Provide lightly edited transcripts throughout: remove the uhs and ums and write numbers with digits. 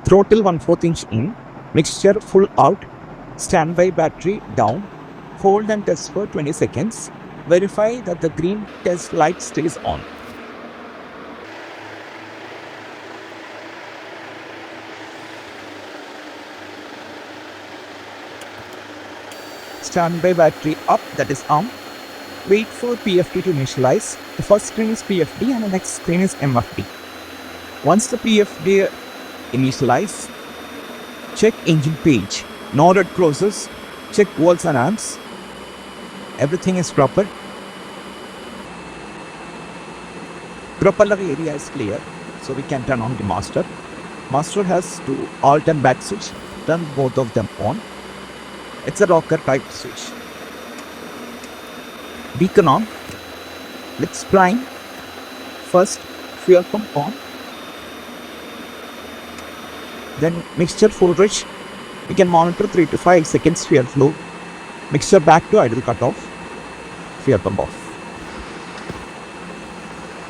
Throttle 1/4 inch in, mixture full out, standby battery down, hold and test for 20 seconds. Verify that the green test light stays on. Standby battery up, that is on. Wait for PFD to initialize. The first screen is PFD and the next screen is MFD. Once the PFD initialize, check engine page. No red crosses. Check volts and amps. Everything is proper. Propeller area is clear, so we can turn on the master. Master has two alt and back switch. Turn both of them on. It's a rocker type switch. Beacon on. Let's prime. First, fuel pump on. Then mixture full rich. We can monitor 3 to 5 seconds fuel flow. Mixture back to idle cutoff. Fuel pump off.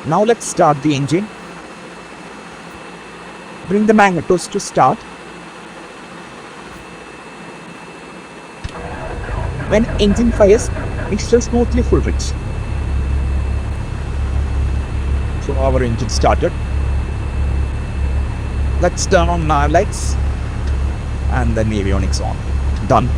Now let's start the engine. Bring the magnetos to start. When engine fires, mixture smoothly full rich. So our engine started. Let's turn on nav lights and then avionics on. Done.